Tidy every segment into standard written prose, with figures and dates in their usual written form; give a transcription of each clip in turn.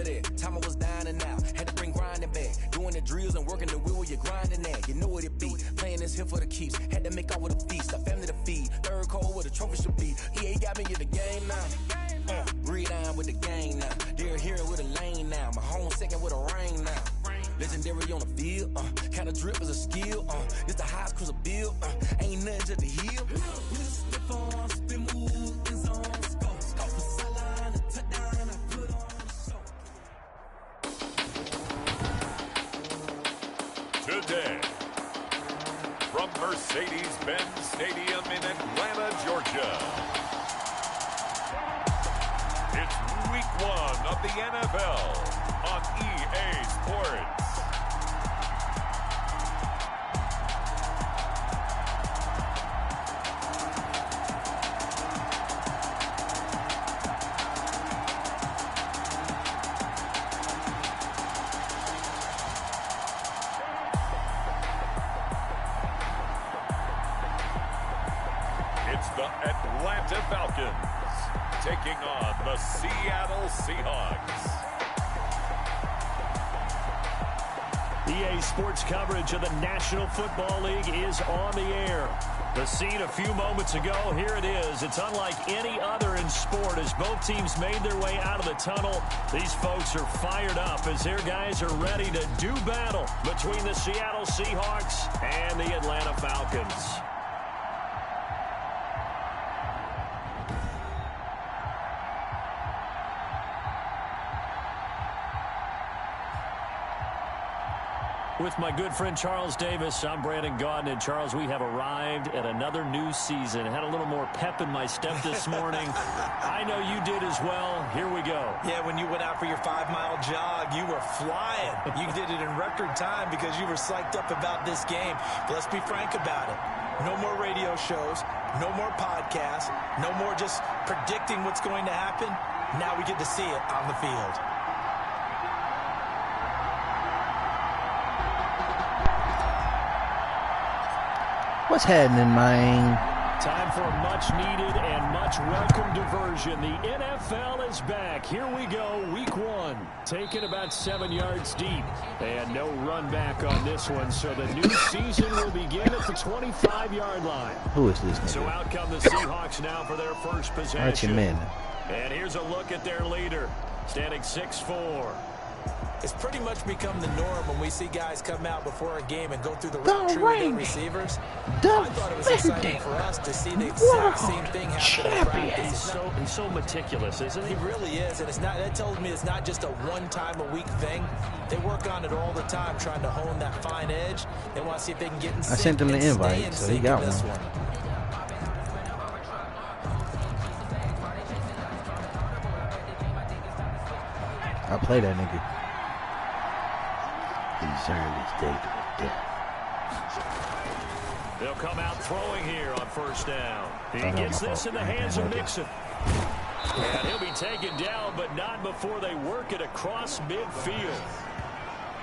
for that. Time I was down and out, had to bring grinding back. Doing the drills and working the wheel where you're grinding at. You know what it be, playing this here for the keeps. Had to make out with a feast, a family to feed. Third cold where the trophy should be. EA got me in the game now. Breed on with the game now. They're here with a lane now. My home second with a rain now. Legendary on the field, kinda drip is a skill, it's the highest cruiser bill, ain't nothing to the hill. Today, from Mercedes-Benz Stadium in Atlanta, Georgia, it's week 1 of the NFL on EA Sports. It's the Atlanta Falcons taking on the Seattle Seahawks. EA Sports coverage of the National Football League is on the air. The scene a few moments ago, here it is. It's unlike any other in sport as both teams made their way out of the tunnel. These folks are fired up as their guys are ready to do battle between the Seattle Seahawks and the Atlanta Falcons. With my good friend Charles Davis, I'm Brandon Gaudin. And Charles, we have arrived at another new season. Had a little more pep in my step this morning. I know you did as well. Here we go. Yeah, when you went out for your 5-mile jog, you were flying. You did it in record time because you were psyched up about this game. But let's be frank about it. No more radio shows, no more podcasts, no more just predicting what's going to happen. Now we get to see it on the field. What's happening, man? Time for a much-needed and much-welcome diversion. The NFL is back. Here we go, week 1. Taken about 7 yards deep. And no run back on this one, so the new season will begin at the 25-yard line. Who is this nigga? So out come the Seahawks now for their first possession. Archie Manning. And here's a look at their leader, standing 6'4". It's pretty much become the norm when we see guys come out before a game and go through the route tree with their receivers. I thought it was exciting for us to see the exact same thing happen in practice. He's so meticulous, isn't he? He really is, and it's not. That tells me it's not just a one-time-a-week thing. They work on it all the time, trying to hone that fine edge. They want to see if they can get in sync. I sent him the invite, so he got one. I play that nigga. They'll come out throwing here on first down. He gets this in the hands of Mixon. And he'll be taken down, but not before they work it across midfield.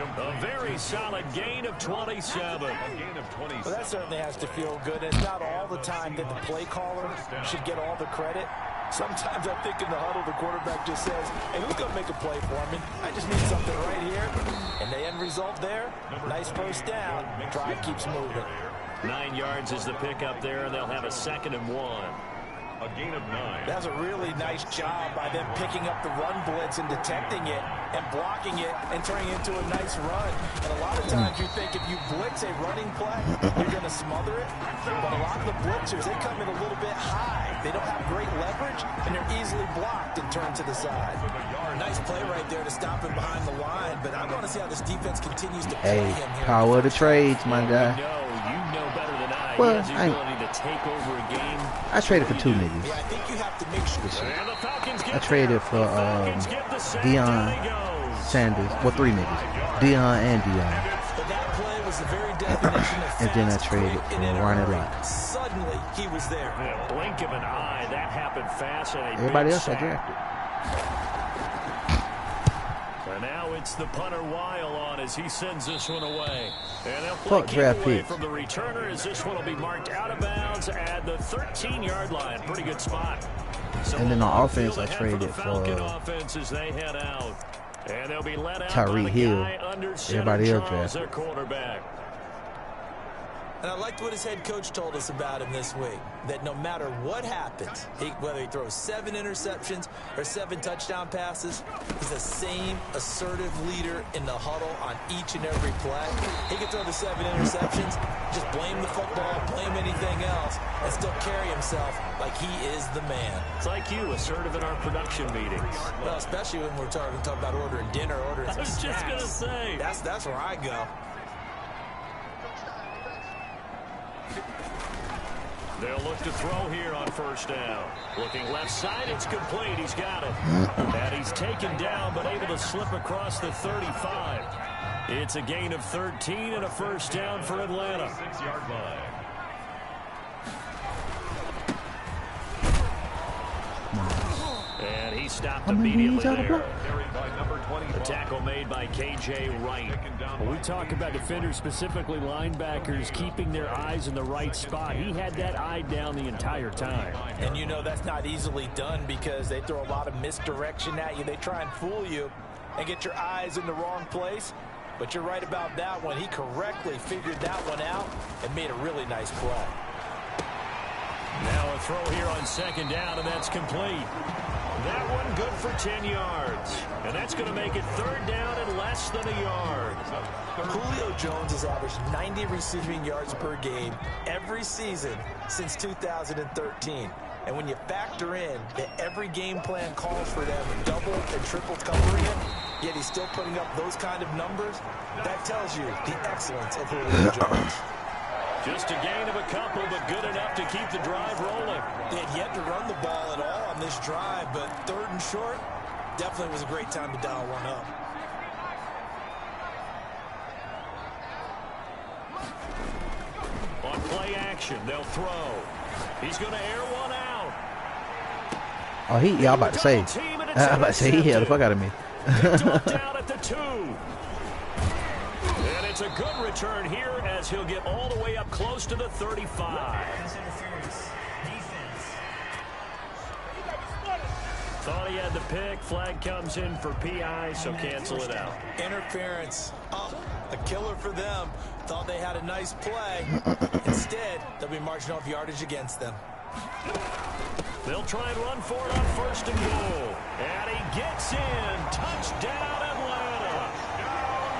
A very solid gain of 27. Well, that certainly has to feel good. It's not all the time that the play caller should get all the credit. Sometimes I think in the huddle, the quarterback just says, hey, who's going to make a play for me? I just need something right here. And the end result there, nice first down. Drive keeps moving. 9 yards is the pickup there, and they'll have a 2nd and 1. A gain of 9. That's a really nice job by them picking up the run blitz and detecting it and blocking it and turning it into a nice run. And a lot of times you think if you blitz a running play, you're going to smother it. But a lot of the blitzers, they come in a little bit high. They don't have great leverage, and they're easily blocked and turned to the side. Nice play right there to stop him behind the line. But I want to see how this defense continues to play him here. Power of the trades, my guy. You know better than I. Well, he has the ability to take over a game. I traded for 2 niggas. Yeah, I think you have to make sure. I traded for Deion Sanders. Well, 3 niggas. Deion and Deion. But that play was the very definition of and then I traded for Ronnie Lott. Suddenly, he was there. In a blink of an eye, that happened fast. And everybody else I drafted. And now it's the punter Weil on as he sends this one away. And they'll play draft away picks from the returner as this one will be marked out of bounds at the 13-yard line. Pretty good spot. So and then on offense, I traded for offense as they head out. And they'll be let out Tyreek by the Hill. guy under Everybody center, else Charles, drafted. their quarterback. And I liked what his head coach told us about him this week, that no matter what happens, whether he throws 7 interceptions or 7 touchdown passes, he's the same assertive leader in the huddle on each and every play. He can throw the 7 interceptions, just blame the football, blame anything else, and still carry himself like he is the man. It's like you, assertive in our production meetings. Well, especially when we're talking about ordering dinner, ordering some I was just going to snacks. say. That's where I go. They'll look to throw here on first down. Looking left side, it's complete. He's got it. And he's taken down, but able to slip across the 35. It's a gain of 13 and a first down for Atlanta. 6-yard line. And he stopped How many immediately knees out of there. block? Carried by number 25. A tackle made by K.J. Wright. When we talk about defenders, specifically linebackers, keeping their eyes in the right spot, he had that eye down the entire time. And you know that's not easily done because they throw a lot of misdirection at you. They try and fool you and get your eyes in the wrong place. But you're right about that one. He correctly figured that one out and made a really nice play. Now a throw here on second down, and that's complete. That one good for 10 yards. And that's going to make it third down and less than a yard. Julio Jones has averaged 90 receiving yards per game every season since 2013. And when you factor in that every game plan calls for them double and triple covering him, yet he's still putting up those kind of numbers, that tells you the excellence of Julio Jones. Just a gain of a couple, but good enough to keep the drive rolling. They had yet to run the ball at all on this drive, but third and short definitely was a great time to dial one up. On play action, they'll throw. He's going to air one out. Oh, I'm about to say. I'm about to say he held the fuck out of me. Down at the 2. And it's a good return here as he'll get all the way up close to the 35. Thought he had the pick. Flag comes in for PI, so cancel it out. Interference. Oh, a killer for them. Thought they had a nice play. Instead, they'll be marching off yardage against them. They'll try and run for it on first and goal. And he gets in. Touchdown, Atlanta.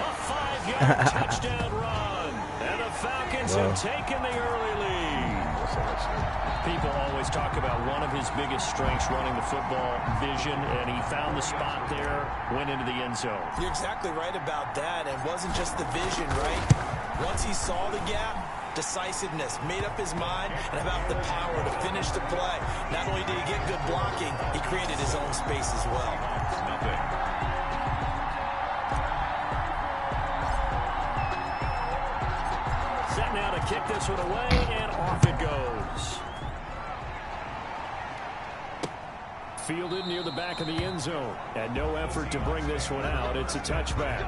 A 5-yard touchdown run. And the Falcons have taken the early lead. People always talk about one of his biggest strengths running the football, vision, and he found the spot there, went into the end zone. You're exactly right about that. And it wasn't just the vision, right? Once he saw the gap, decisiveness, made up his mind, and about the power to finish the play. Not only did he get good blocking, he created his own space as well. Set now to kick this one away, and off it goes. Fielded near the back of the end zone. And no effort to bring this one out. It's a touchback.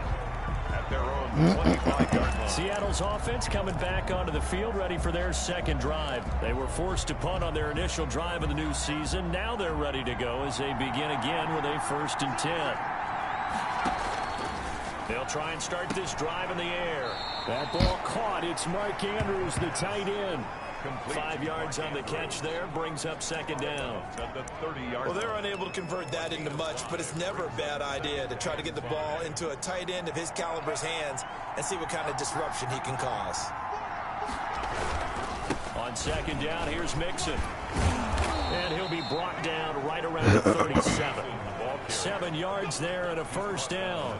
At their own 25-yard line. Seattle's offense coming back onto the field, ready for their second drive. They were forced to punt on their initial drive of the new season. Now they're ready to go as they begin again with a 1st and 10. They'll try and start this drive in the air. That ball caught. It's Mark Andrews, the tight end. 5 yards on the catch there, brings up second down. At the 30-yard Well, they're unable to convert that into much, but it's never a bad idea to try to get the ball into a tight end of his caliber's hands and see what kind of disruption he can cause. On second down, here's Mixon. And he'll be brought down right around the 37. 7 yards there and a first down.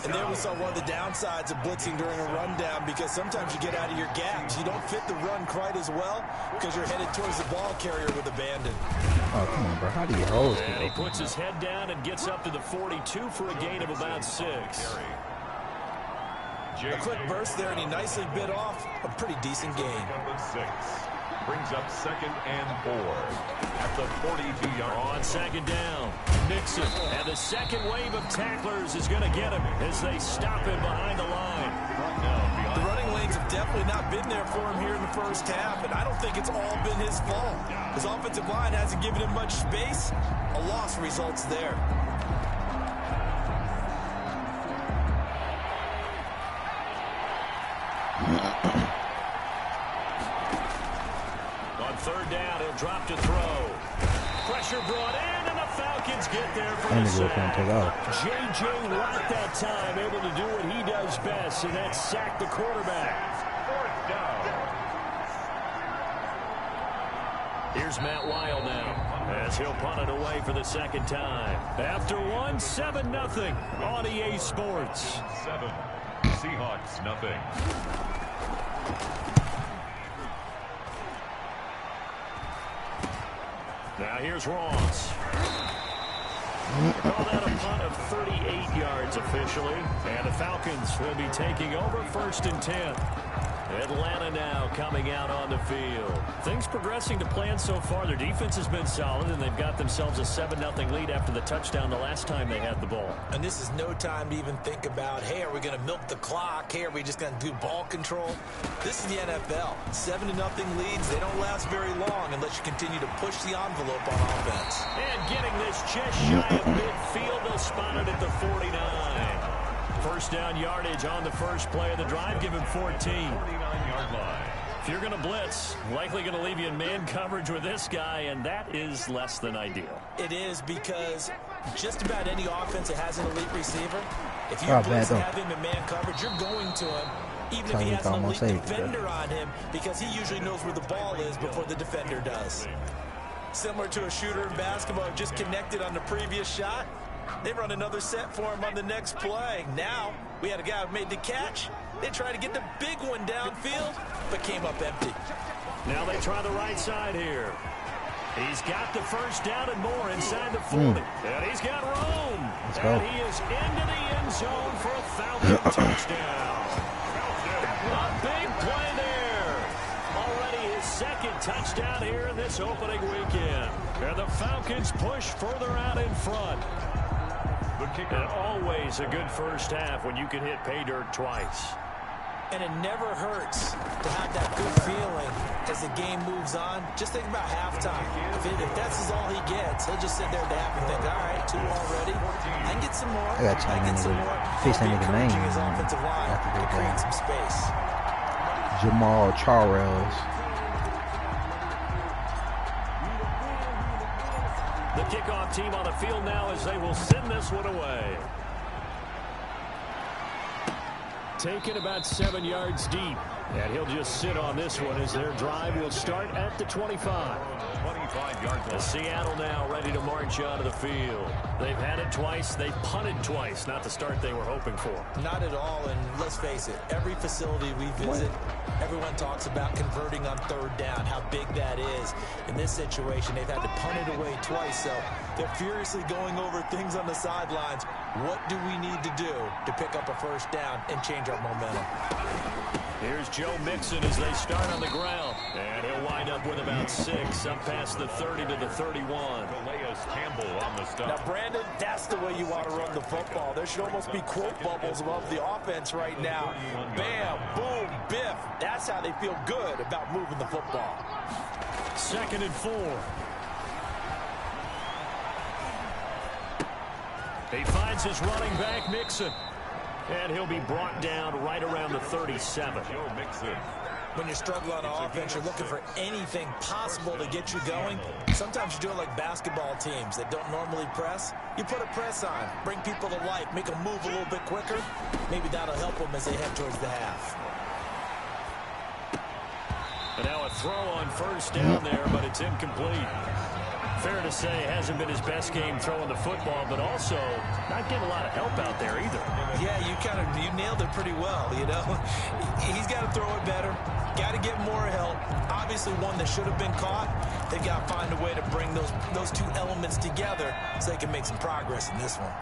And there we saw one of the downsides of blitzing during a rundown, because sometimes you get out of your gaps. You don't fit the run quite as well because you're headed towards the ball carrier with abandon. Oh, come on, bro. How do you hold And he it? puts his head down and gets up to the 42 for a gain of about 6. A quick burst there, and he nicely bit off a pretty decent gain. Number 6 brings up 2nd and 4 at the 42-yard line. On second down, Mixon. And the second wave of tacklers is going to get him as they stop him behind the line. The running lanes have definitely not been there for him here in the first half, and I don't think it's all been his fault. His offensive line hasn't given him much space. A loss results there. On third down, he'll drop to throw. Pressure brought in, and the Falcons get there for the sack. J.J. Watt that time, able to do what he does best, and that's sack the quarterback. Fourth down. Here's Matt Weil now, as he'll punt it away for the second time. After one, 7-0 on EA Sports. 7. Seahawks, nothing. Now here's Ross. Call that a punt of 38 yards officially. And the Falcons will be taking over 1st and 10. Atlanta now coming out on the field. Things progressing to plan so far. Their defense has been solid, and they've got themselves a 7-0 lead after the touchdown the last time they had the ball. And this is no time to even think about, hey, are we going to milk the clock? Hey, are we just going to do ball control? This is the NFL. 7-0 leads, they don't last very long unless you continue to push the envelope on offense. And getting this just shy of midfield, they'll spot it at the 49. First down yardage on the first play of the drive, give him 14. 49-yard line. If you're going to blitz, likely going to leave you in man coverage with this guy, and that is less than ideal. It is, because just about any offense that has an elite receiver, if you blitz and have him in man coverage, you're going to him, even if he has an elite defender on him, because he usually knows where the ball is before the defender does. Similar to a shooter in basketball who just connected on the previous shot. They run another set for him on the next play. Now, we had a guy who made the catch. They tried to get the big one downfield, but came up empty. Now they try the right side here. He's got the first down and more inside the 40. And he's got room. And he is into the end zone for a Falcon touchdown. A big play there. Already his second touchdown here in this opening weekend. And the Falcons push further out in front. And always a good first half when you can hit pay dirt twice. And it never hurts to have that good feeling as the game moves on. Just think about halftime. If that's all he gets, he'll just sit there at the half and think, all right, 2 already. I can get some more. I can get some more. He'll be encouraging his offensive line to create some space. Jamal Charles. The kickoff team on the field now as they will send this one away. Taken about 7 yards deep. And he'll just sit on this one as their drive will start at the 25. 25-yard line. Seattle now ready to march onto the field. They've had it twice. They've punted twice. Not the start they were hoping for. Not at all, and let's face it, every facility we visit, everyone talks about converting on third down, how big that is. In this situation, they've had to punt it away twice, so they're furiously going over things on the sidelines. What do we need to do to pick up a first down and change our momentum? Here's Joe Mixon as they start on the ground. And he'll wind up with about 6, up past the 30 to the 31. Calais Campbell on the stop. Now, Brandon, that's the way you want to run the football. There should almost be quote bubbles above the offense right now. Bam, boom, biff. That's how they feel good about moving the football. 2nd and 4. He finds his running back, Mixon. And he'll be brought down right around the 37. Joe Mixon. When you're struggling on offense, you're looking for anything possible to get you going. Sometimes you do it like basketball teams that don't normally press. You put a press on, bring people to life, make them move a little bit quicker. Maybe that'll help them as they head towards the half. And now a throw on first down there, but it's incomplete. Fair to say, hasn't been his best game throwing the football, but also not getting a lot of help out there either. Yeah, you nailed it pretty well, you know. He's got to throw it better, got to get more help. Obviously one that should have been caught. They've got to find a way to bring those two elements together so they can make some progress in this one.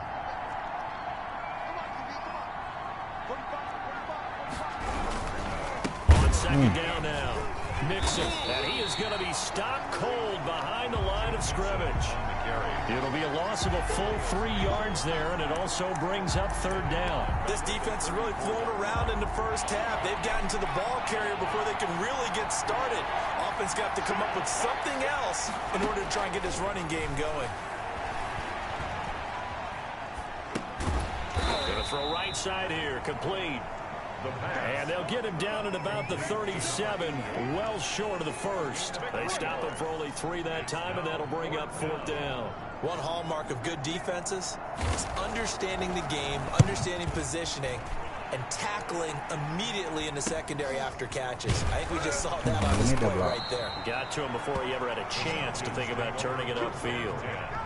On second down now. Mixon, and he is going to be stopped cold behind the line of scrimmage. It'll be a loss of a full 3 yards there, and it also brings up third down. This defense has really flown around in the first half. They've gotten to the ball carrier before they can really get started. Offense got to come up with something else in order to try and get this running game going. Going to throw right side here, complete. And they'll get him down at about the 37, well short of the first. They stop him for only 3 that time, and that'll bring up 4th down. One hallmark of good defenses is understanding the game, understanding positioning, and tackling immediately in the secondary after catches. I think we just saw that on display right there. Got to him before he ever had a chance to think about turning it upfield.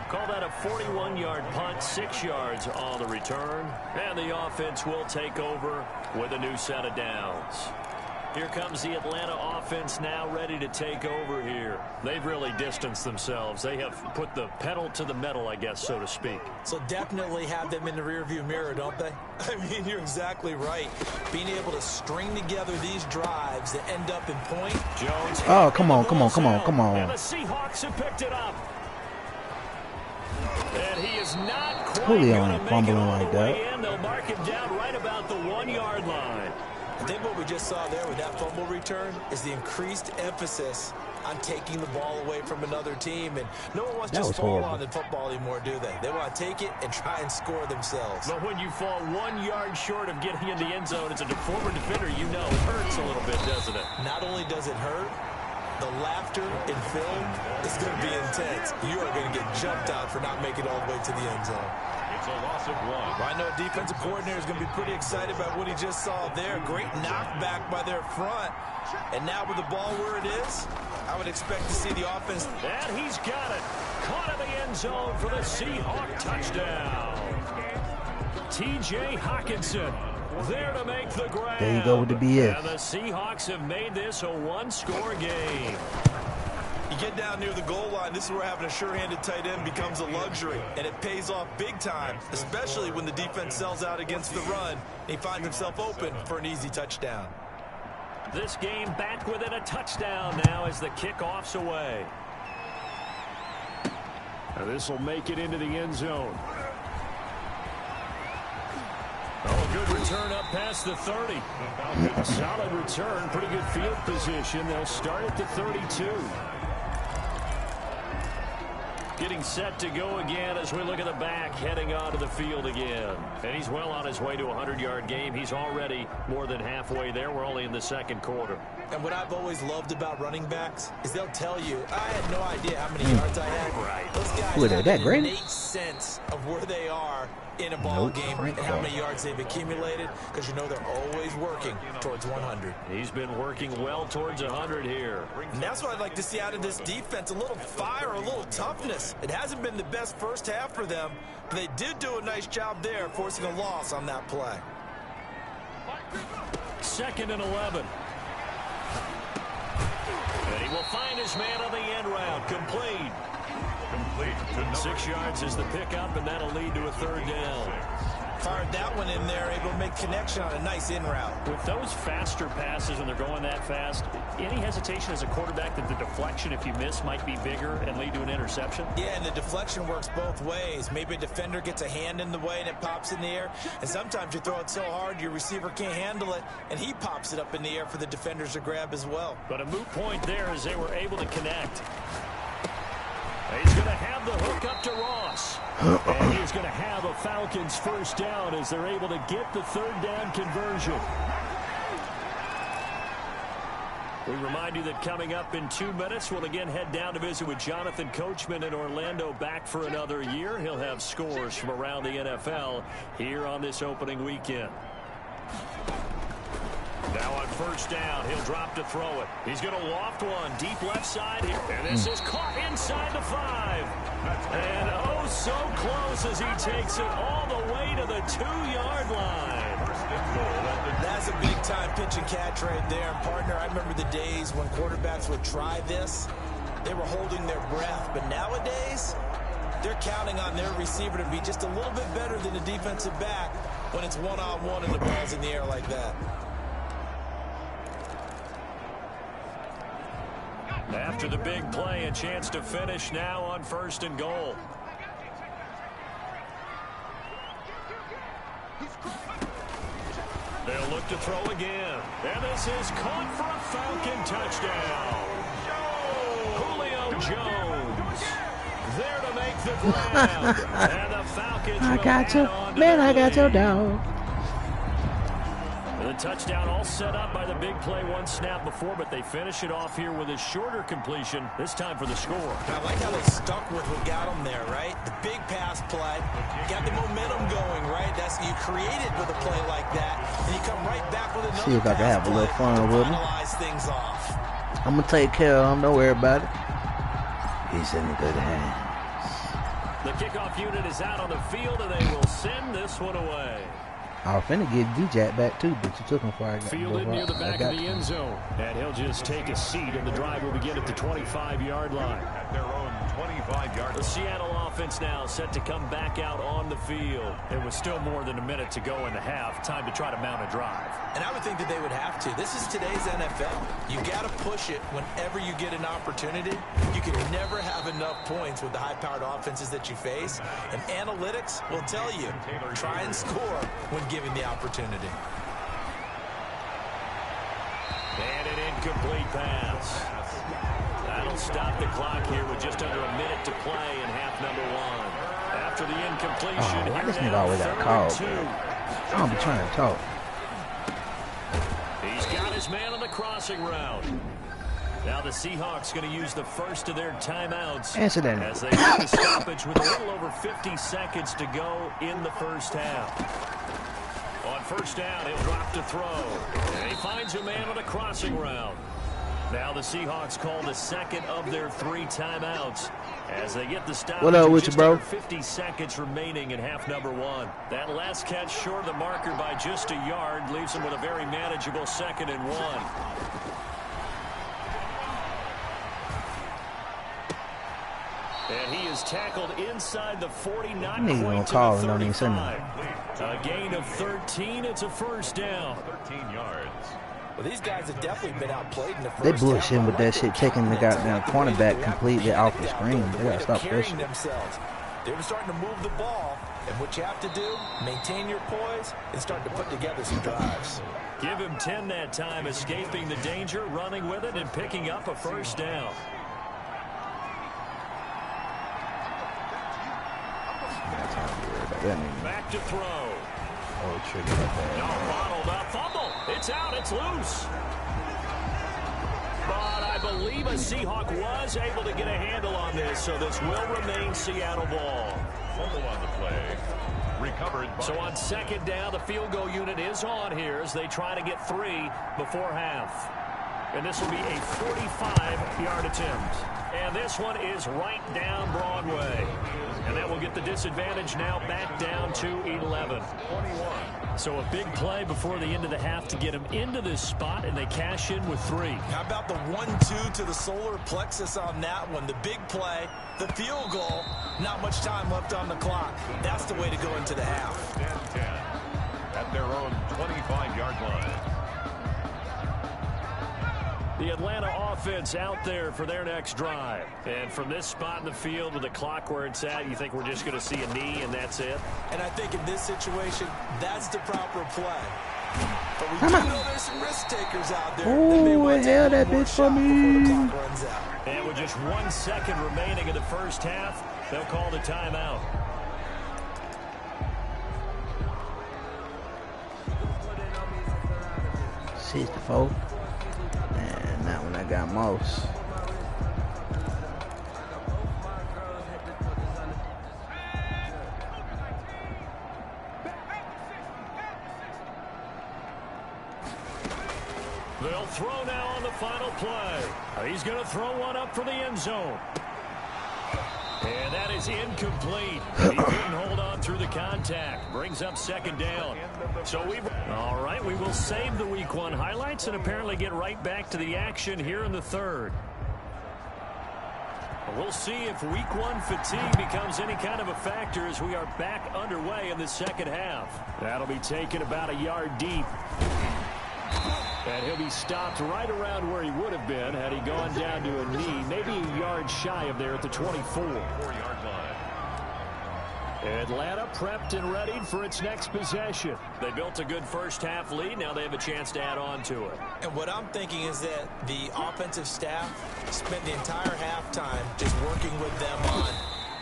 Call that a 41-yard punt, 6 yards on the return. And the offense will take over with a new set of downs. Here comes the Atlanta offense now ready to take over here. They've really distanced themselves. They have put the pedal to the metal, I guess, so to speak. So definitely have them in the rearview mirror, don't they? I mean, you're exactly right. Being able to string together these drives that end up in point. Jones. Oh, come on. And the Seahawks have picked it up. And he is not quite Julio going to fumbling make it all like the way that. in. They'll mark him down right about the 1-yard line. I think what we just saw there with that fumble return is the increased emphasis on taking the ball away from another team. And no one wants to just fall on in football anymore, do they? They want to take it and try and score themselves. But when you fall 1 yard short of getting in the end zone as a former defender, you know it hurts a little bit, doesn't it? Not only does it hurt, the laughter in film is going to be intense. You are going to get jumped out for not making it all the way to the end zone. It's a loss of 1. I know a defensive coordinator is going to be pretty excited about what he just saw there. Great knockback by their front. And now with the ball where it is, I would expect to see the offense. And he's got it. Caught in the end zone for the Seahawk touchdown. T.J. Hockenson there to make the grab. There you go with the BS. And the Seahawks have made this a 1-score game. You get down near the goal line, this is where having a sure-handed tight end becomes a luxury, and it pays off big time, especially when the defense sells out against the run, and he finds himself open for an easy touchdown. This game back within a touchdown now as the kickoff's away. Now this will make it into the end zone. Oh, good return up past the 30. Solid return, pretty good field position. They'll start at the 32. Getting set to go again as we look at the back, heading onto the field again. And he's well on his way to a 100-yard game. He's already more than halfway there. We're only in the second quarter. And what I've always loved about running backs is they'll tell you, I had no idea how many yards I had. Right. Those guys have an innate sense of where they are in a ball game and how many yards they've accumulated, because you know they're always working towards 100. He's been working well towards 100 here. And that's what I'd like to see out of this defense, a little fire, a little toughness. It hasn't been the best first half for them, but they did do a nice job there, forcing a loss on that play. 2nd and 11. And he will find his man on the end route. Complete. 6 yards is the pickup, and that'll lead to a 3rd down. Fired that one in there, able to make connection on a nice in route. With those faster passes when they're going that fast, any hesitation as a quarterback that the deflection, if you miss, might be bigger and lead to an interception? Yeah, and the deflection works both ways. Maybe a defender gets a hand in the way and it pops in the air, and sometimes you throw it so hard your receiver can't handle it, and he pops it up in the air for the defenders to grab as well. But a moot point there as they were able to connect. He's going to have the hook up to Ross. And he's going to have a Falcons 1st down as they're able to get the 3rd down conversion. We remind you that coming up in 2 minutes, we'll again head down to visit with Jonathan Coachman in Orlando, back for another year. He'll have scores from around the NFL here on this opening weekend. Now on 1st down, he'll drop to throw it. He's going to loft one deep left side here. And this is caught inside the 5. And oh, so close as he takes it all the way to the 2-yard line. That's a big-time pitch and catch right there. And, partner, I remember the days when quarterbacks would try this. They were holding their breath. But nowadays, they're counting on their receiver to be just a little bit better than the defensive back when it's one-on-one and the ball's in the air like that. After the big play, a chance to finish now on 1st and goal. They'll look to throw again. And this is caught for a Falcon touchdown. Julio Jones there to make the grab. And the Falcons I got you. Man, I got your dog. The touchdown all set up by the big play one snap before, but they finish it off here with a shorter completion, this time for the score. I like how they stuck with what got them there, right? The big pass play, got the momentum going, right? That's you created with a play like that, and you come right back with another. See if I can have a little fun with him. Finalize things off. I'm gonna take care of him. Don't worry about it. He's in good hands. The kickoff unit is out on the field, and they will send this one away. I was finna get D-Jack back too, but you took him before I got fielded near the back of the end zone. And he'll just take a seat, and the drive will begin at the 25-yard line. At their own 25-yard line. The Seattle offense now set to come back out on the field. It was still more than a minute to go in the half. Time to try to mount a drive. And I would think that they would have to. This is today's NFL. You got to push it whenever you get an opportunity. You can never have enough points with the high-powered offenses that you face. And analytics will tell you, try and score when given the opportunity. And an incomplete pass. That'll stop the clock here with just under a minute to play in half number one. After the incompletion, why this nigga always got called? I don't be trying to talk. He's got his man on the crossing route. Now the Seahawks going to use the first of their timeouts Answer that. as they get the stoppage with a little over 50 seconds to go in the first half. On first down, he'll drop to throw. And he finds a man on a crossing route. Now the Seahawks call the second of their 3 timeouts as they get the stoppage. What up with you, bro? 50 seconds remaining in half number one. That last catch short of the marker by just a yard leaves him with a very manageable 2nd and 1. And he is tackled inside the 40, not quite to the 35. A gain of 13. It's a first down. 13 yards. Well, these guys have definitely been outplayed in the first They bullshitting with that shit, taking the goddamn cornerback completely off the screen. They gotta stop this shit. They were starting to move the ball, and what you have to do, maintain your poise and start to put together some drives. Give him 10 that time, escaping the danger, running with it, and picking up a first down. Back to throw. Oh, trigger like that. No, bottled up, fumble. It's out, it's loose. But I believe a Seahawk was able to get a handle on this, so this will remain Seattle ball. Fumble on the play. Recovered. So on second down, the field goal unit is on here as they try to get 3 before half. And this will be a 45-yard attempt. And this one is right down Broadway. And that will get the disadvantage now back down to 11. 21. So a big play before the end of the half to get them into this spot, and they cash in with 3. How about the 1-2 to the solar plexus on that one? The big play, the field goal, not much time left on the clock. That's the way to go into the half. 10-10 at their own 25-yard line. The Atlanta offense out there for their next drive. And from this spot in the field with the clock where it's at, you think we're just going to see a knee and that's it? And I think in this situation, that's the proper play. But we do know there's some risk takers out there. Oh, hell that bitch for me. And with just 1 second remaining in the first half, they'll call the timeout. She's the 4. And that one I got most. They'll throw now on the final play. He's going to throw one up for the end zone. And that is incomplete. He couldn't hold on through the contact. Brings up second down. So all right, we will save the week 1 highlights and apparently get right back to the action here in the third. We'll see if week 1 fatigue becomes any kind of a factor as we are back underway in the second half. That'll be taken about a yard deep. And he'll be stopped right around where he would have been had he gone down to a knee, maybe a yard shy of there at the 24. 4-yard line. Atlanta prepped and readied for its next possession. They built a good first half lead. Now they have a chance to add on to it. And what I'm thinking is that the offensive staff spent the entire halftime just working with them on,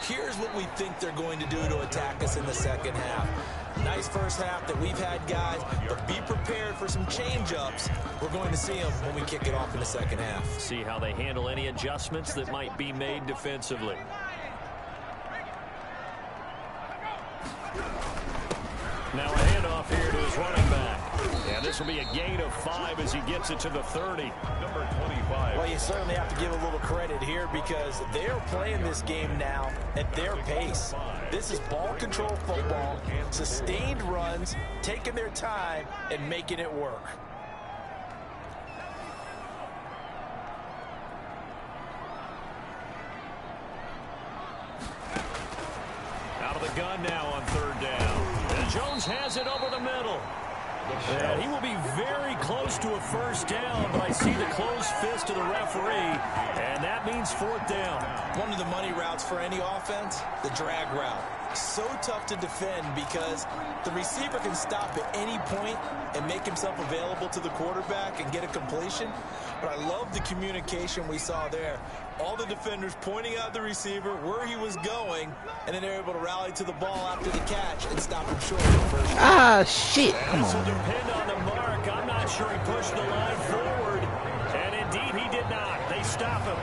here's what what we think they're going to do to attack us in the second half. Nice first half that we've had, guys, but be prepared for some change-ups. We're going to see them when we kick it off in the second half. See how they handle any adjustments that might be made defensively. Now a handoff here to his running back. And this will be a gain of 5 as he gets it to the 30. Number 25. Well, you certainly have to give a little credit here because they're playing this game now at their pace. This is ball control football, sustained runs, taking their time, and making it work. Out of the gun now on 3rd down. And Jones has it over the middle. And he will be very close to a first down, but I see the closed fist of the referee, and that means 4th down. One of the money routes for any offense, the drag route. So tough to defend because the receiver can stop at any point and make himself available to the quarterback and get a completion. But I love the communication we saw there. All the defenders pointing out the receiver, where he was going, and then they're able to rally to the ball after the catch and stop him short of the first down. Ah, shit. Come This will on. depend on the mark. I'm not sure he pushed the line forward. And indeed, he did not. They stop him.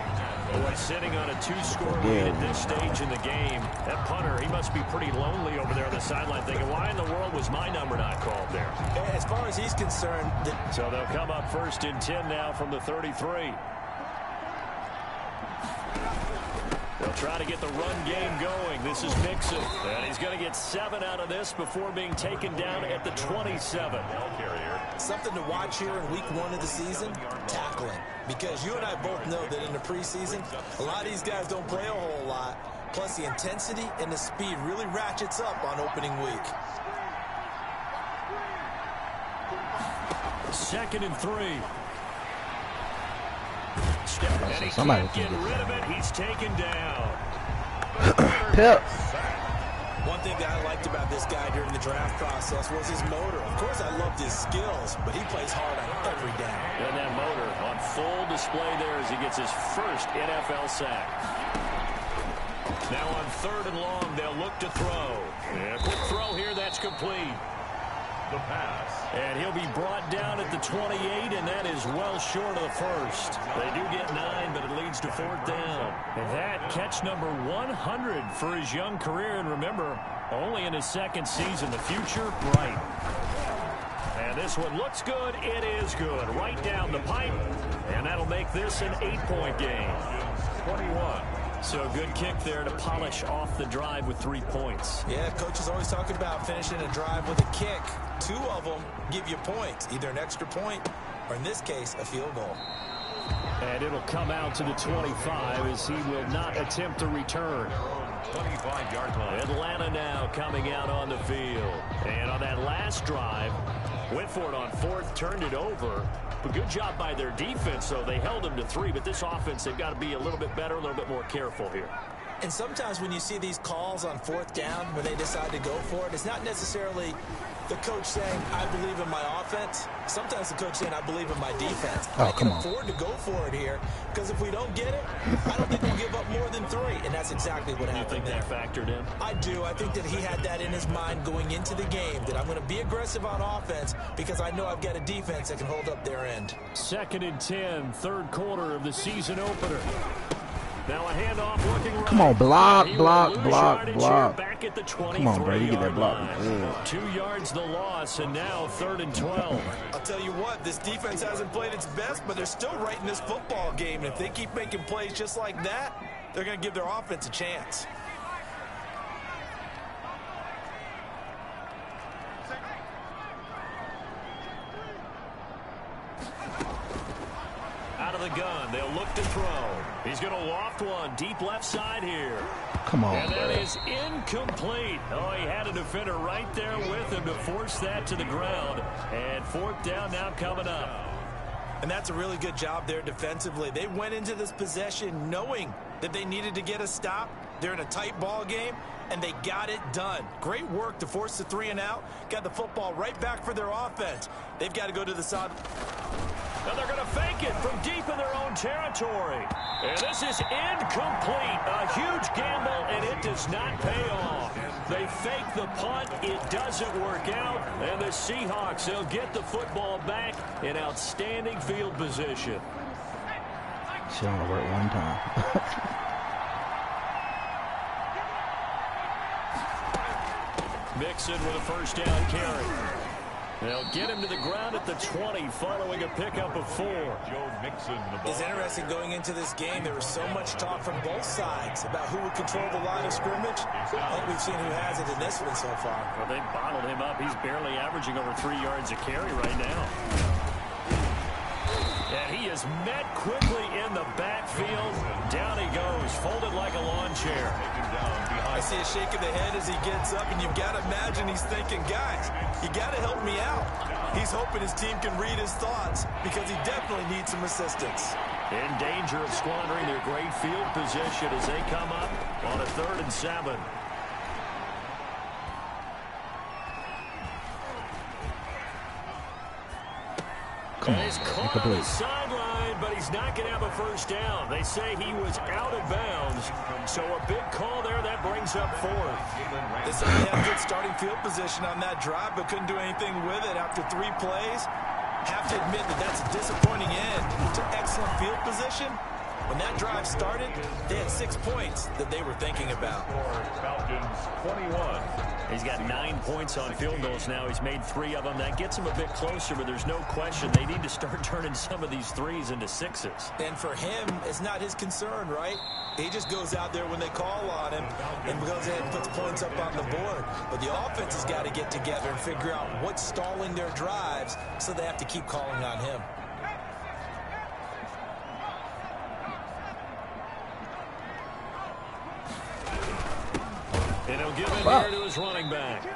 Boy, sitting on a 2-score lead at this stage in the game. That punter, he must be pretty lonely over there on the sideline thinking, why in the world was my number not called there? As far as he's concerned, So they'll come up 1st and 10 now from the 33. They'll try to get the run game going. This is Mixon. And he's going to get 7 out of this before being taken down at the 27. something to watch here in week 1 of the season, tackling. Because you and I both know that in the preseason, a lot of these guys don't play a whole lot. Plus, the intensity and the speed really ratchets up on opening week. 2nd and 3. And he Somebody can't get rid of it. He's taken down. Pip. One thing that I liked about this guy during the draft process was his motor. Of course, I loved his skills, but he plays hard on every down. And that motor on full display there as he gets his first NFL sack. Now on 3rd and long, they'll look to throw. And a quick throw here, that's complete. The pass. And he'll be brought down at the 28, and that is well short of the first. They do get 9, but it leads to 4th down. And that catch number 100 for his young career. And remember, only in his 2nd season. The future, bright. And this one looks good. It is good. Right down the pipe. And that'll make this an 8-point game. 21. So good kick there to polish off the drive with 3 points. Yeah, coach is always talking about finishing a drive with a kick. 2 of them give you points, either an extra point or, in this case, a field goal. And it'll come out to the 25 as he will not attempt to return. 25-yard line. Atlanta now coming out on the field. And on that last drive, went for it on 4th, turned it over. But good job by their defense, though. They held them to 3, but this offense, they've got to be a little bit better, a little bit more careful here. And sometimes when you see these calls on 4th down, when they decide to go for it, it's not necessarily the coach saying, I believe in my offense. Sometimes the coach saying, I believe in my defense. I can afford to go for it here, because if we don't get it, I don't think we'll give up more than 3. And that's exactly what happened there. You think that factored in? I do. I think that he had that in his mind going into the game, that I'm going to be aggressive on offense because I know I've got a defense that can hold up their end. 2nd and 10, 3rd quarter of the season opener. Now a handoff working right. Come on, block, He block, will lose block, yardage block. here back at the Come on, bro. You get that block. line. 2 yards the loss, and now 3rd and 12. I'll tell you what, this defense hasn't played its best, but they're still right in this football game. And if they keep making plays just like that, they're going to give their offense a chance. Out of the gun, they'll look to throw. He's going to loft one deep left side here. Come on, And that bro. is incomplete. Oh, he had a defender right there with him to force that to the ground. And 4th down now coming up. And that's a really good job there defensively. They went into this possession knowing that they needed to get a stop. They're in a tight ball game, and they got it done. Great work to force the 3 and out. Got the football right back for their offense. They've got to go to the side. And they're going to fake it from deep in their own territory. And this is incomplete. A huge gamble, and it does not pay off. They fake the punt. It doesn't work out. And the Seahawks, they'll get the football back in outstanding field position. She only worked one time. Mixon with a first down carry. They'll get him to the ground at the 20 following a pickup of 4. Joe Mixon, the ball. It's interesting going into this game. There was so much talk from both sides about who would control the line of scrimmage. I think we've seen who has it in this one so far. Well, they bottled him up. He's barely averaging over 3 yards a carry right now. And he is met quickly in the backfield. Down he goes, folded like a lawn chair. I see a shake of the head as he gets up, and you've got to imagine he's thinking, guys, you got to help me out. He's hoping his team can read his thoughts because he definitely needs some assistance. In danger of squandering their great field position as they come up on a 3rd and 7. Come on, he's caught on the sideline, but he's not going to have a first down. They say he was out of bounds, so a big call there. That brings up 4th. They certainly had good starting field position on that drive, but couldn't do anything with it after 3 plays. Have to admit that that's a disappointing end to excellent field position. When that drive started, they had 6 points that they were thinking about. Falcons 21. He's got 9 points on field goals now. He's made 3 of them. That gets him a bit closer, but there's no question they need to start turning some of these 3s into 6s. And for him, it's not his concern, right? He just goes out there when they call on him and goes ahead and puts points up on the board. But the offense has got to get together and figure out what's stalling their drives, so they have to keep calling on him. And he'll give it here to his running back.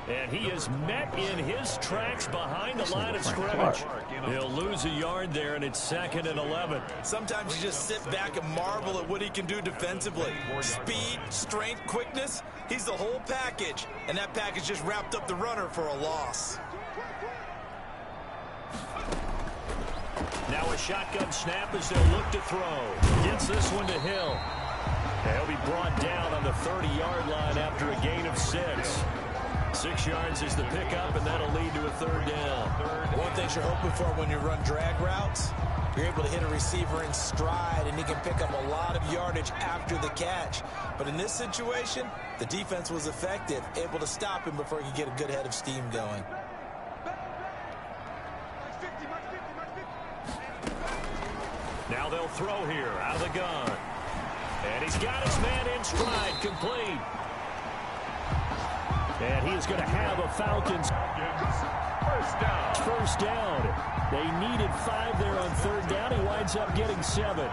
And he is met in his tracks behind the line of scrimmage. He'll lose a yard there, and it's 2nd and 11. Sometimes you just sit back and marvel at what he can do defensively. Speed, strength, quickness, he's the whole package. And that package just wrapped up the runner for a loss. Now a shotgun snap as they'll look to throw. Gets this one to Hill. He'll be brought down on the 30-yard line after a gain of 6. 6 yards is the pickup, and that'll lead to a 3rd down. One thing you're hoping for when you run drag routes, you're able to hit a receiver in stride, and he can pick up a lot of yardage after the catch. But in this situation, the defense was effective, able to stop him before he could get a good head of steam going. Now they'll throw here out of the gun. And he's got his man in stride, complete. And he is going to have a Falcons first down. They needed 5 there on 3rd down. He winds up getting 7.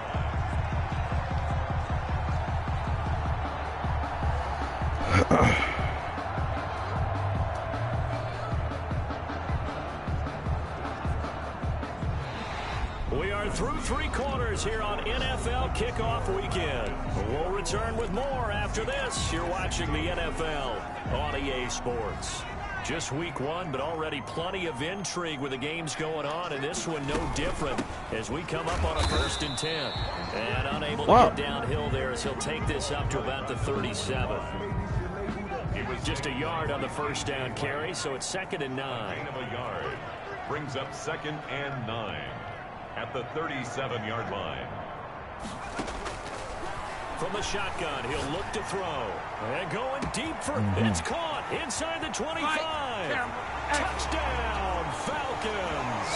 We are through 3 quarters here on NFL Kickoff Weekend. We'll return with more after this. You're watching the NFL on EA Sports. Just week 1, but already plenty of intrigue with the games going on, and this one no different as we come up on a 1st and 10. And unable to get downhill there as he'll take this up to about the 37. It was just a yard on the first down carry, so it's 2nd and 9. Gain of a yard brings up 2nd and 9 at the 37-yard line. From the shotgun, he'll look to throw. And going deep for it's caught inside the 25. Touchdown, Falcons.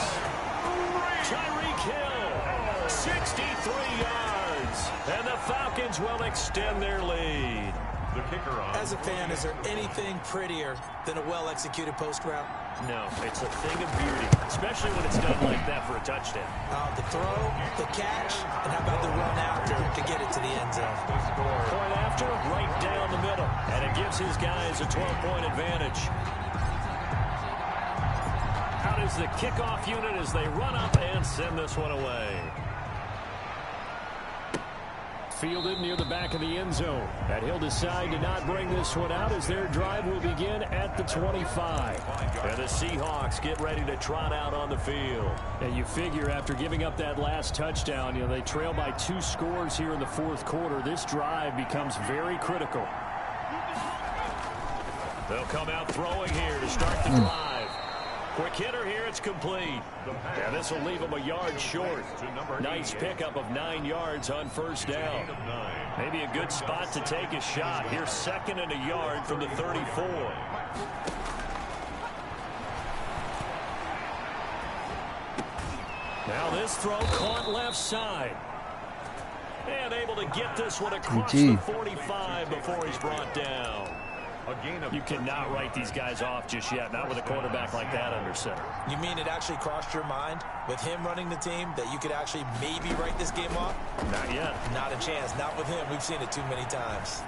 Tyreek Hill, 63 yards. And the Falcons will extend their lead. The kicker on. As a fan, is there anything prettier than a well-executed post route? No, it's a thing of beauty, especially when it's done like that for a touchdown. The throw, the catch, and how about the run after to get it to the end zone? Point after, right down the middle. And it gives his guys a 12-point advantage. How does the kickoff unit as they run up and send this one away? fielded near the back of the end zone. And he'll decide to not bring this one out as their drive will begin at the 25. And the Seahawks get ready to trot out on the field. And you figure after giving up that last touchdown, they trail by 2 scores here in the fourth quarter. This drive becomes very critical. They'll come out throwing here to start the drive. Quick hitter here, it's complete. And this will leave him a yard short. Nice pickup of 9 yards on first down. Maybe a good spot to take a shot. Here's 2nd and a yard from the 34. Now this throw caught left side. And able to get this one across the 45 before he's brought down. You cannot write these guys off just yet, not with a quarterback like that under center. You mean it actually crossed your mind with him running the team that you could actually maybe write this game off? Not yet. Not a chance. Not with him. We've seen it too many times.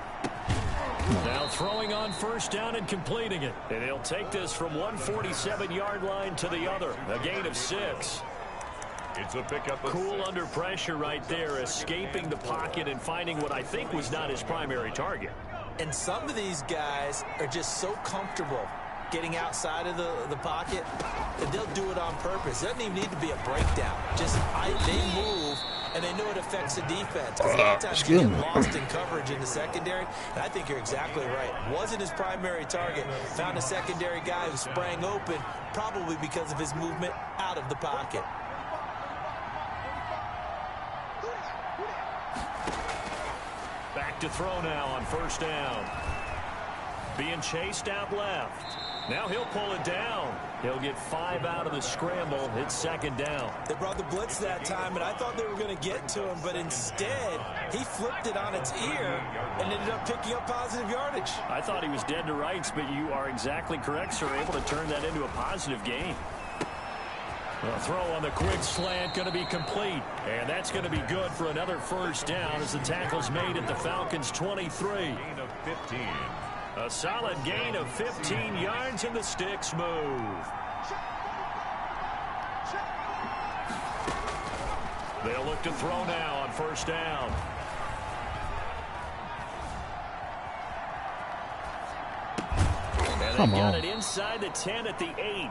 Now throwing on first down and completing it. And he'll take this from 147-yard line to the other. A gain of 6. It's a pickup. Cool under pressure right there, escaping the pocket and finding what I think was not his primary target. And some of these guys are just so comfortable getting outside of the pocket that they'll do it on purpose. It doesn't even need to be a breakdown. Just they move, and they know it affects the defense. A lot of times you get lost in coverage in the secondary, and I think you're exactly right. Wasn't his primary target. Found a secondary guy who sprang open, probably because of his movement out of the pocket. Back to throw now on first down. Being chased out left. Now he'll pull it down. He'll get 5 out of the scramble. It's 2nd down. They brought the blitz that time, and I thought they were going to get to him, but instead he flipped it on its ear and ended up picking up positive yardage. I thought he was dead to rights, but you are exactly correct, sir. Able to turn that into a positive gain. A throw on the quick slant going to be complete. And that's going to be good for another first down as the tackle's made at the Falcons' 23. Gain of 15. A solid gain of 15 yards and the sticks move. They'll look to throw now on first down. And they got it inside the 10 at the 8.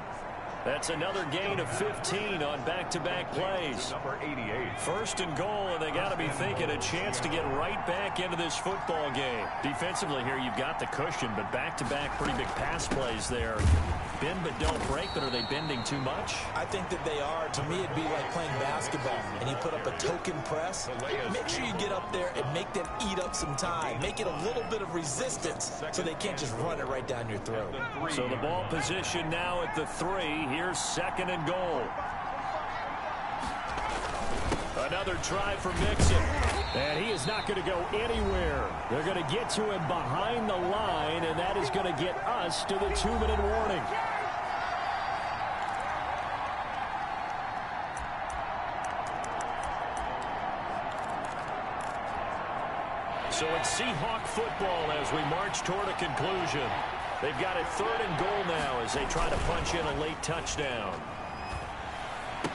That's another gain of 15 on back-to-back plays. Number 88. 1st and goal, and they got to be thinking a chance to get right back into this football game. Defensively here, you've got the cushion, but back-to-back pretty big pass plays there. Bend but don't break, but are they bending too much? I think that they are. To me, it'd be like playing basketball, and you put up a token press. Make sure you get up there and make them eat up some time. Make it a little bit of resistance so they can't just run it right down your throat. So the ball position now at the 3. Here's 2nd and goal. Another try for Mixon. And he is not going to go anywhere. They're going to get to him behind the line, and that is going to get us to the 2-minute warning. So it's Seahawk football as we march toward a conclusion. They've got it 3rd and goal now as they try to punch in a late touchdown.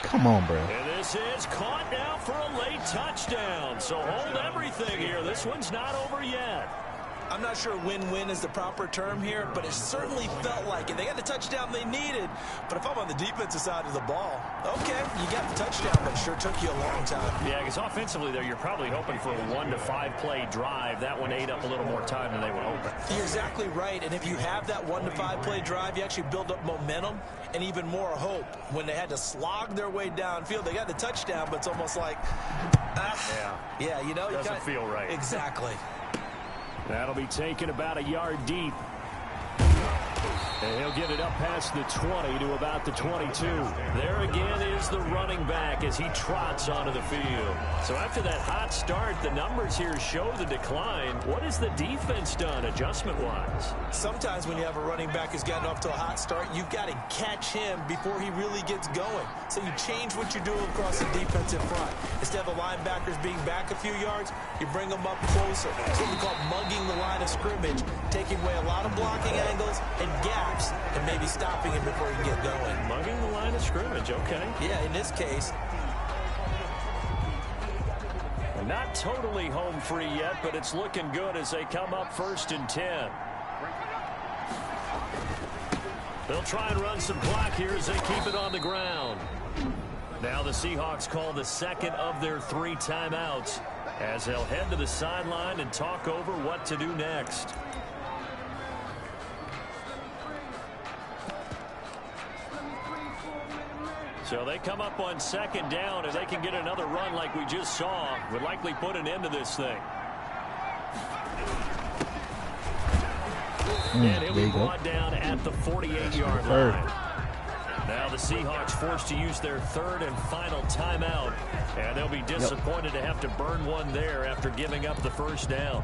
Come on, bro. And this is caught now for a late touchdown. So hold everything here. This one's not over yet. I'm not sure win-win is the proper term here, but it certainly felt like it. They got the touchdown they needed, but if I'm on the defensive side of the ball, okay, you got the touchdown, but it sure took you a long time. Yeah, because offensively there, you're probably hoping for a 1 to 5 play drive. That one ate up a little more time than they were hoping. You're exactly right, and if you have that 1 to 5 play drive, you actually build up momentum and even more hope. When they had to slog their way downfield, they got the touchdown, but it's almost like, yeah, you know, doesn't feel right. Exactly. That'll be taken about a yard deep. And he'll get it up past the 20 to about the 22. There again is the running back as he trots onto the field. So after that hot start, the numbers here show the decline. What has the defense done adjustment-wise? Sometimes when you have a running back who's gotten off to a hot start, you've got to catch him before he really gets going. So you change what you do across the defensive front. Instead of the linebackers being back a few yards, you bring them up closer. It's what we call mugging the line of scrimmage, taking away a lot of blocking angles and gaps, and maybe stopping him before he can get going. Mugging the line of scrimmage, okay. Yeah, in this case. Not totally home free yet, but it's looking good as they come up 1st and 10. They'll try and run some clock here as they keep it on the ground. Now the Seahawks call the second of their 3 timeouts as they'll head to the sideline and talk over what to do next. So they come up on 2nd down, and they can get another run like we just saw. Would likely put an end to this thing. And he'll be brought down at the 48-yard line. Now the Seahawks forced to use their 3rd and final timeout, and they'll be disappointed to have to burn one there after giving up the 1st down.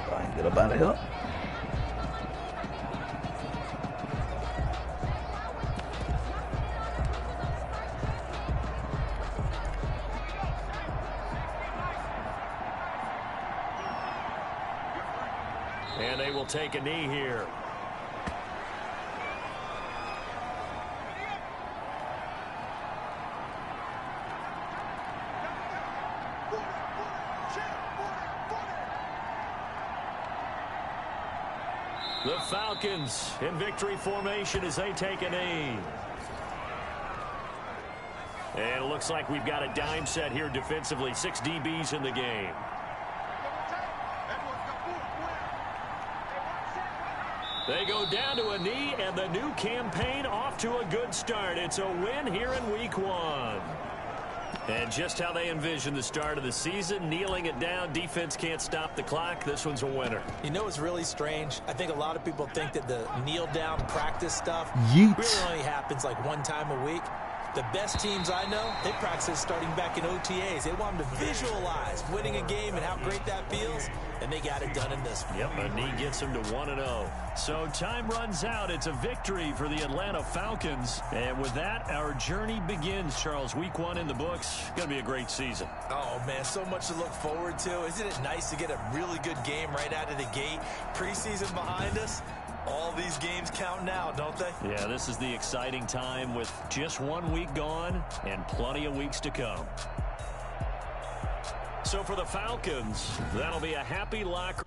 Try and get up out of here. And they will take a knee here. The Falcons in victory formation as they take a knee. And it looks like we've got a dime set here defensively. 6 DBs in the game. They go down to a knee, and the new campaign off to a good start. It's a win here in Week 1. And just how they envision the start of the season, kneeling it down, defense can't stop the clock. This one's a winner. You know what's really strange? I think a lot of people think that the kneel-down practice stuff Yeet. really only happens like 1 time a week. The best teams I know, they practice starting back in OTAs. They want them to visualize winning a game and how great that feels, and they got it done in this one. Yep, a knee gets them to 1-0. So time runs out. It's a victory for the Atlanta Falcons. And with that, our journey begins, Charles. Week 1 in the books. Going to be a great season. Oh, man, so much to look forward to. Isn't it nice to get a really good game right out of the gate? Preseason behind us. All these games count now, don't they? Yeah, this is the exciting time with just 1 week gone and plenty of weeks to come. So for the Falcons, that'll be a happy locker.